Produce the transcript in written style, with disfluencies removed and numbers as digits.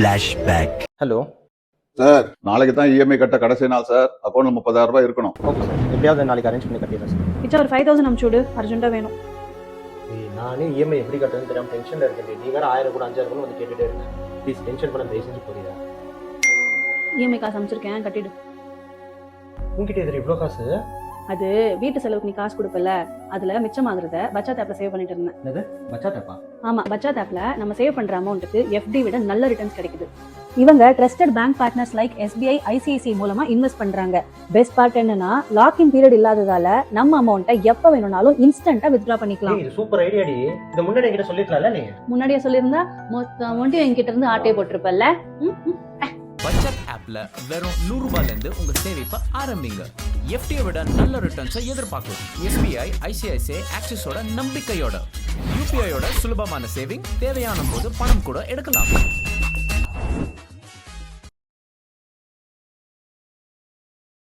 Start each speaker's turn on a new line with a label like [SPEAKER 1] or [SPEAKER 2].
[SPEAKER 1] Flashback.
[SPEAKER 2] Hello
[SPEAKER 3] sir நாளைக்கு தான் EMI கட்ட கடைசி நாள் சார். அக்கௌண்ட்ல 30,000 ரூபாய் இருக்கணும்.
[SPEAKER 2] ஓகே சார், எப்படியாவது நாளைக்கு அரேஞ்ச் பண்ணி கட்டிடுறேன் சார்.
[SPEAKER 4] கிட்ட ஒரு 5,000 அனுப்பிச்சு விடு, அர்ஜென்ட்டாக வேணும்.
[SPEAKER 2] நானே இஎம்ஐ எப்படி கட்டுறதுன்னு தெரியாமல் டென்ஷனில் இருக்கேன். நீ வேறு 1000 கூட 5000 கூட வந்து கேட்டுகிட்டே இருக்கேன். ப்ளீஸ் டென்ஷன் பண்ண தயவு செஞ்சு புரியுதா?
[SPEAKER 4] இஎம்ஐ காசு அனுப்பிச்சிருக்கேன், கட்டிடு.
[SPEAKER 2] உங்ககிட்ட எதிர இவ்வளோ காசு?
[SPEAKER 4] அது வீட்டு செலவுக்கு நீ காசு கொடுப்பல, அதுல மிச்சமாகறத பச்சாத் ஆப்ல சேவ் பண்ணிட்டு இருந்தேன்.
[SPEAKER 2] என்னது பச்சாட்டப்பா?
[SPEAKER 4] ஆமா, பச்சாத் ஆப்ல நம்ம சேவ் பண்ற அமௌண்ட்டுக்கு எஃப்டி விட நல்ல ரிட்டர்ன்ஸ் கிடைக்குது. இவங்க trusted bank partners like SBI, ICICI மூலமா இன்வெஸ்ட் பண்றாங்க. பெஸ்ட் பார்ட் என்னன்னா, லாக்இன் பீரியட் இல்லாததால நம்ம அமௌண்ட்டை எப்ப வேணும்னாலும் இன்ஸ்டன்ட்டா வித்ட்ரா பண்ணிக்கலாம்.
[SPEAKER 2] இது சூப்பர் ஐடியாடி. இந்த முன்னாடி என்கிட்ட சொல்லிருக்கலாம்ல நீ?
[SPEAKER 4] முன்னாடியே சொல்லியிருந்தா மொத்த அமௌண்ட்டையும் என்கிட்ட இருந்து ஆட்டே போட்டிருப்பல்ல.
[SPEAKER 5] பட்ஜெட் ஆப்ல வெறும் 100 ரூபாயில இருந்து உங்க சேமிப்பை ஆரம்பிங்க. எஃப்டியை விட நல்ல ரிட்டர்ன்ஸை எதிர்பார்க்கலாம். SBI, ICICI, ஆக்சிஸோட நம்பிக்கையோட, UPIயோட சுலபமான சேவிங், தேவையான போது பணம் கூட எடுக்கலாம்.